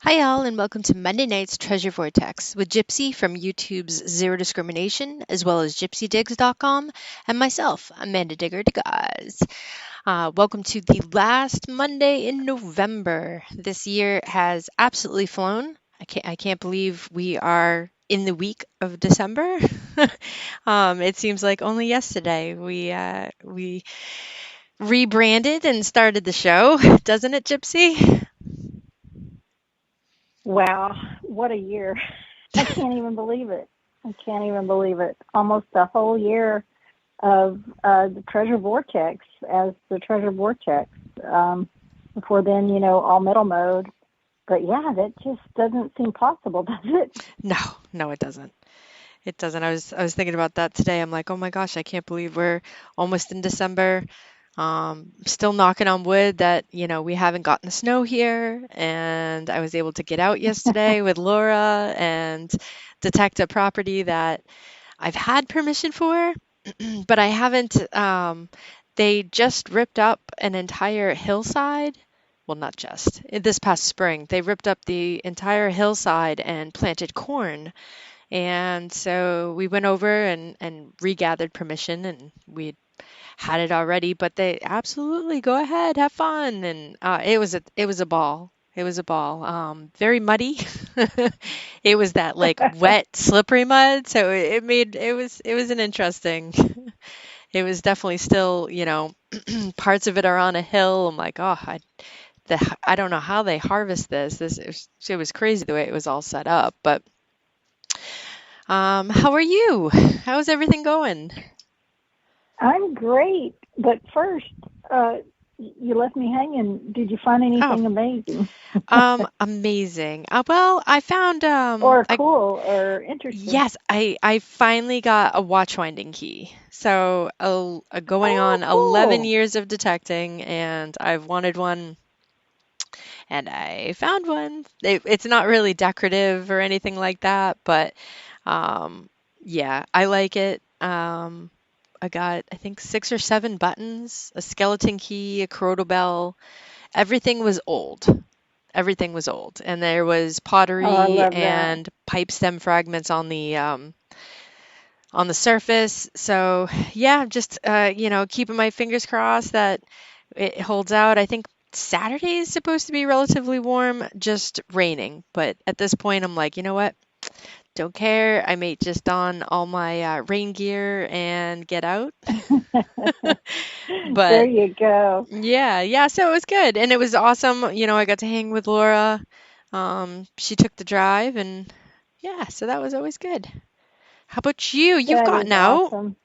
Hi, all, and welcome to Monday Night's Treasure Vortex with Gypsy from YouTube's Zero Discrimination, as well as GypsyDigs.com, and myself, Amanda Digger Degaz. Welcome to the last Monday in November. This year has absolutely flown. I can't believe we are in the week of December. It seems like only yesterday we rebranded and started the show, doesn't it, Gypsy? Wow, what a year. I can't even believe it. I can't even believe it. Almost a whole year of the Treasure Vortex as the Treasure Vortex. Before then, all metal mode. But yeah, that just doesn't seem possible, does it? No, it doesn't. It doesn't. I was thinking about that today. I'm like, oh my gosh, I can't believe we're almost in December. Still knocking on wood that, we haven't gotten the snow here. And I was able to get out yesterday with Laura and detect a property that I've had permission for, but I haven't. They just ripped up an entire hillside. Well, not just. This past spring, they ripped up the entire hillside and planted corn. And so we went over and regathered permission, and we had it already, but they absolutely go ahead, have fun. And it was a ball. It was a ball. Very muddy. It was that like wet, slippery mud. So it was an interesting. It was definitely still, parts of it are on a hill. I'm like, oh, I don't know how they harvest this. It was crazy the way it was all set up. But how are you? How's everything going? I'm great. But first, uh, you left me hanging. Did you find Oh, anything amazing amazing. Well, I found or I cool or interesting? yes, I finally got a watch winding key. So, going Oh, on 11 cool. years of detecting, and I've wanted one, and I found one. It's not really decorative or anything like that, but um, yeah, I like it. I got, I think, 6 or 7 buttons, a skeleton key, a corrodal bell. Everything was old. Everything was old, and there was Oh, I pottery love that. and pipe stem fragments on the surface. So yeah, just keeping my fingers crossed that it holds out. I think Saturday is supposed to be relatively warm, just raining. But at this point, I'm like, you know what? Don't care. I may just don all my rain gear and get out. There But you go. yeah, yeah. So it was good, and it was awesome. I got to hang with Laura. She took the drive, and yeah, so that was always good. How about you? You've That is gotten out. awesome.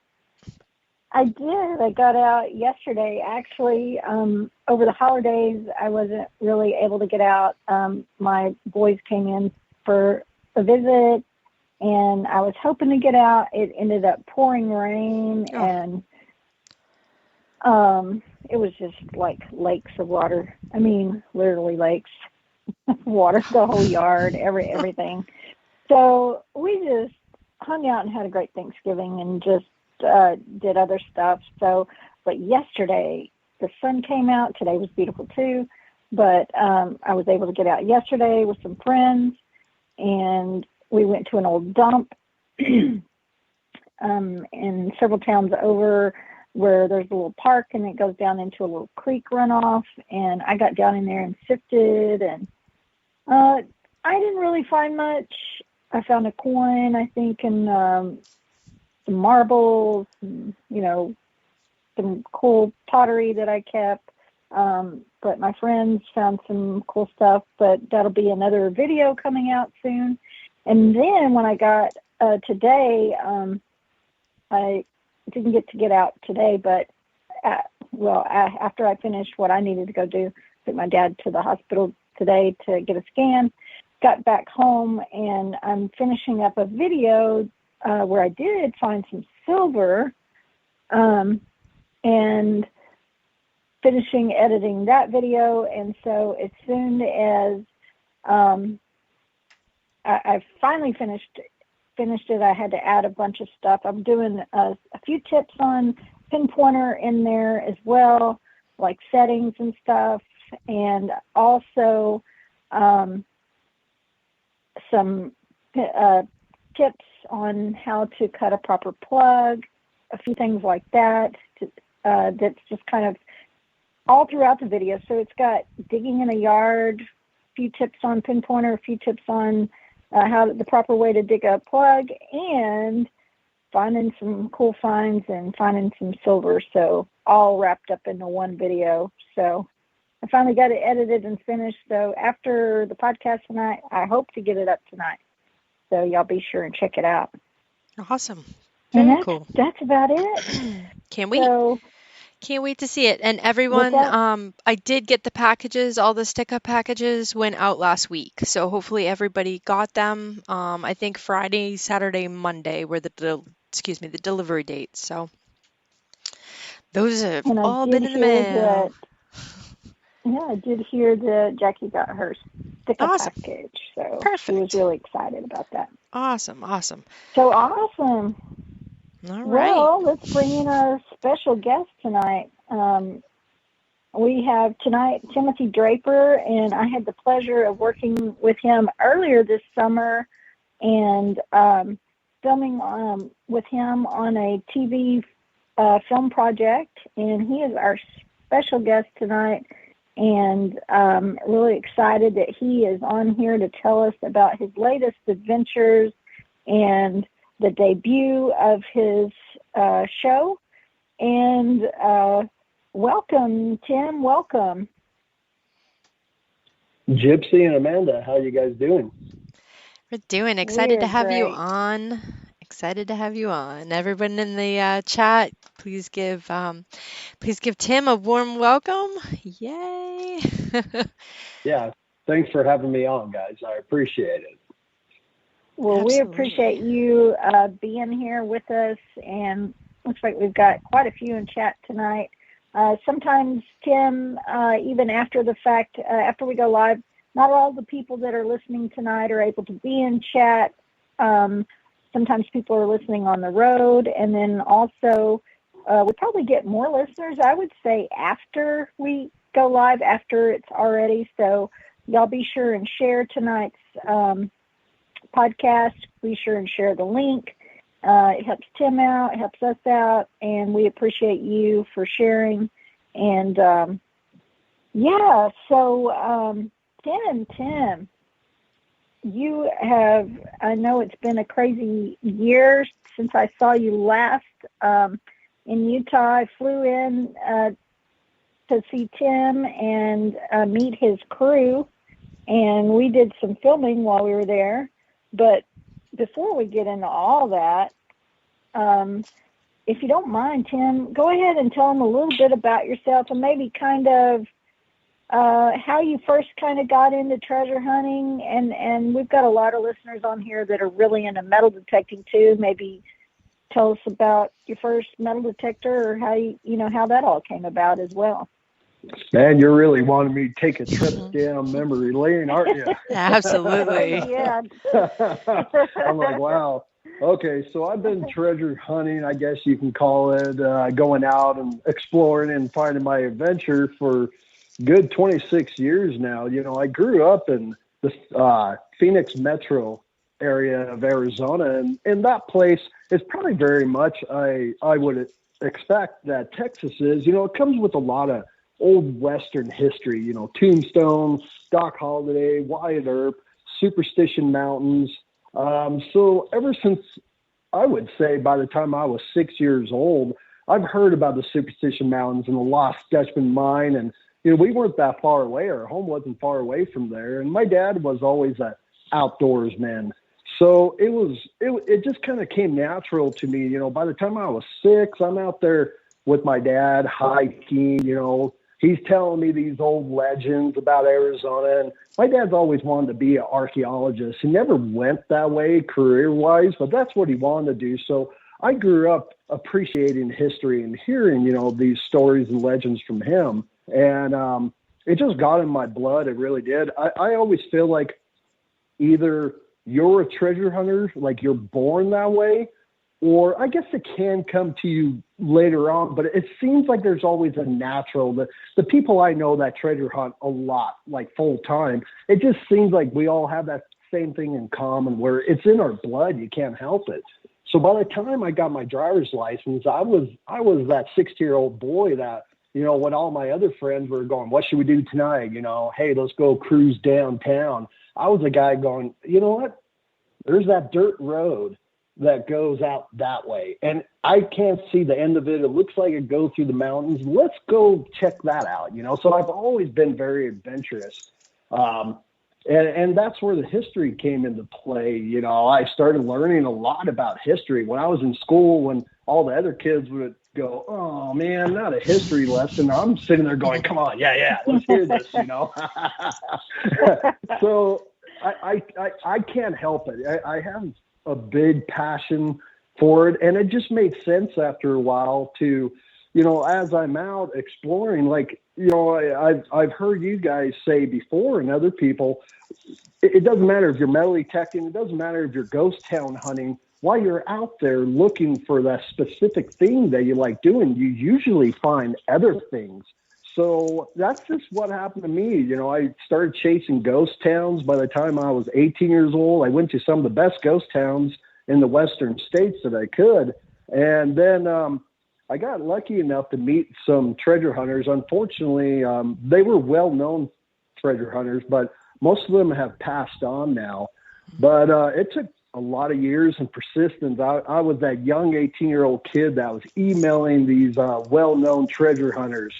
I did. I got out yesterday. Actually, over the holidays, I wasn't really able to get out. My boys came in for a visit, and I was hoping to get out. It ended up pouring rain, Oh, and it was just like lakes of water. I mean, literally lakes of water, the whole yard, everything. So we just hung out and had a great Thanksgiving and just did other stuff. So, but yesterday the sun came out. Today was beautiful too. But I was able to get out yesterday with some friends, and we went to an old dump in several towns over where there's a little park and it goes down into a little creek runoff. And I got down in there and sifted, and uh, I didn't really find much. I found a coin, I think, and some marbles, and, some cool pottery that I kept. But my friends found some cool stuff, but that'll be another video coming out soon. And then when I got today, I didn't get out today, but after I finished what I needed to go do, took my dad to the hospital today to get a scan, got back home, and I'm finishing up a video where I did find some silver, and finishing editing that video. And so as soon as um, I finally finished it, I had to add a bunch of stuff. I'm doing a few tips on pinpointer in there as well, like settings and stuff, and also um, some tips on how to cut a proper plug, a few things like that. That's just kind of all throughout the video. So it's got digging in a yard, a few tips on pinpointer, a few tips on how the proper way to dig a plug, and finding some cool finds and finding some silver. So all wrapped up into one video. So I finally got it edited and finished. So after the podcast tonight, I hope to get it up tonight. So y'all be sure and check it out. Awesome. Very cool. That's about it. Can't wait. So, can't wait to see it. And everyone, I did get the packages. All the stick-up packages went out last week. So hopefully everybody got them. I think Friday, Saturday, Monday were the delivery dates. So those have all been in the mail. I did hear that Jackie got her stick-up package. So she was really excited about that. Awesome. So awesome. All right. Well, let's bring in our special guest tonight. We have tonight Timothy Draper, and I had the pleasure of working with him earlier this summer and filming with him on a TV film project. And he is our special guest tonight, and really excited that he is on here to tell us about his latest adventures and the debut of his show. And welcome, Tim. Welcome. Gypsy and Amanda, how are you guys doing? We're doing. Excited to have you on. Everyone in the chat, please give Tim a warm welcome. Yay. Yeah, thanks for having me on, guys. I appreciate it. Well, Absolutely. We appreciate you being here with us, and looks like we've got quite a few in chat tonight. Sometimes, Tim, even after the fact, after we go live, not all the people that are listening tonight are able to be in chat. Sometimes people are listening on the road, and then also we probably get more listeners, I would say, after we go live, after it's already. So y'all be sure and share tonight's podcast. Be sure and share the link. It helps Tim out, it helps us out, and we appreciate you for sharing. And so Tim, you have, I know it's been a crazy year since I saw you last in Utah. I flew in to see Tim and meet his crew, and we did some filming while we were there. But before we get into all that, if you don't mind, Tim, go ahead and tell them a little bit about yourself and maybe kind of how you first kind of got into treasure hunting. And we've got a lot of listeners on here that are really into metal detecting too. Maybe tell us about your first metal detector or how how that all came about as well. Man, you're really wanting me to take a trip down memory lane, aren't you? Absolutely. Yeah. I'm like, wow. Okay, so I've been treasure hunting, I guess you can call it, going out and exploring and finding my adventure for good 26 years now. You know, I grew up in the Phoenix metro area of Arizona, and that place is probably very much I would expect that Texas is. You know, it comes with a lot of old Western history, you know, Tombstone, Doc Holliday, Wyatt Earp, Superstition Mountains. So ever since, I would say by the time I was 6 years old, I've heard about the Superstition Mountains and the Lost Dutchman Mine. And, you know, we weren't that far away. Our home wasn't far away from there. And my dad was always an outdoors man. So it just kind of came natural to me. You know, by the time I was 6, I'm out there with my dad hiking, you know. He's telling me these old legends about Arizona. And my dad's always wanted to be an archaeologist. He never went that way career-wise, but that's what he wanted to do. So I grew up appreciating history and hearing, you know, these stories and legends from him. And it just got in my blood. It really did. I always feel like either you're a treasure hunter, like you're born that way, or I guess it can come to you later on, but it seems like there's always a natural. The people I know that treasure hunt a lot, like full time, it just seems like we all have that same thing in common where it's in our blood. You can't help it. So by the time I got my driver's license, I was that 60-year-old boy that, you know, when all my other friends were going, what should we do tonight? You know, hey, let's go cruise downtown. I was a guy going, you know what? There's that dirt road that goes out that way. And I can't see the end of it. It looks like it goes through the mountains. Let's go check that out, you know? So I've always been very adventurous. And that's where the history came into play. You know, I started learning a lot about history when I was in school, when all the other kids would go, oh man, not a history lesson. I'm sitting there going, come on. Yeah. Let's hear this, you know? So I can't help it. I have a big passion for it. And it just made sense after a while to, you know, as I'm out exploring, like, you know, I've heard you guys say before and other people, it doesn't matter if you're metal detecting, it doesn't matter if you're ghost town hunting. While you're out there looking for that specific thing that you like doing, you usually find other things. So that's just what happened to me. You know, I started chasing ghost towns by the time I was 18 years old. I went to some of the best ghost towns in the western states that I could. And then I got lucky enough to meet some treasure hunters. Unfortunately, they were well-known treasure hunters, but most of them have passed on now. But it took a lot of years and persistence. I was that young 18-year-old kid that was emailing these well-known treasure hunters.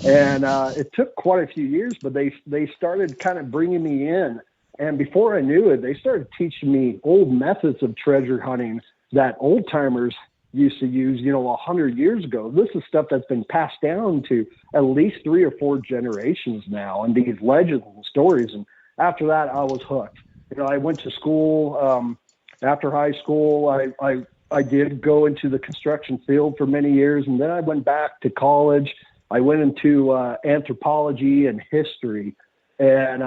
And it took quite a few years, but they started kind of bringing me in. And before I knew it, they started teaching me old methods of treasure hunting that old-timers used to use, you know, 100 years ago. This is stuff that's been passed down to at least 3 or 4 generations now, and these legends and stories. And after that, I was hooked. You know, I went to school. After high school, I did go into the construction field for many years, and then I went back to college. I went into anthropology and history, and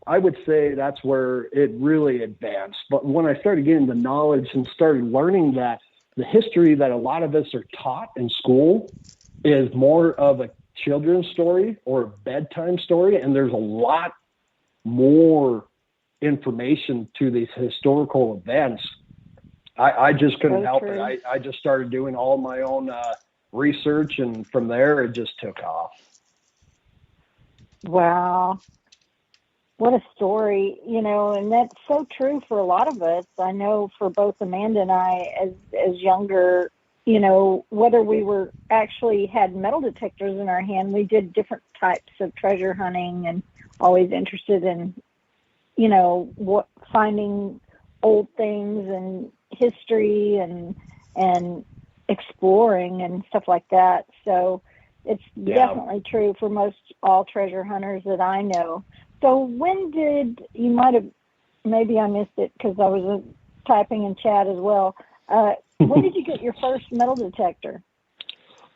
I would say that's where it really advanced. But when I started getting the knowledge and started learning that the history that a lot of us are taught in school is more of a children's story or a bedtime story, and there's a lot more information to these historical events, I just couldn't help it. I just started doing all my own research, and from there it just took off. Wow. What a story, you know, and that's so true for a lot of us. I know for both Amanda and I, as younger, you know, whether we were actually had metal detectors in our hand, we did different types of treasure hunting and always interested in, you know, finding old things and history and exploring and stuff like that. So it's definitely true for most all treasure hunters that I know. So when did you maybe I missed it because I was typing in chat as well. When did you get your first metal detector?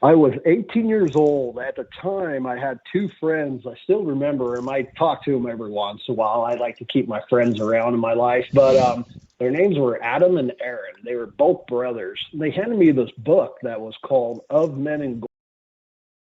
I was 18 years old. At the time, I had 2 friends. I still remember them. I talk to them every once in a while. I like to keep my friends around in my life. But their names were Adam and Aaron. They were both brothers. They handed me this book that was called Of Men and Gold.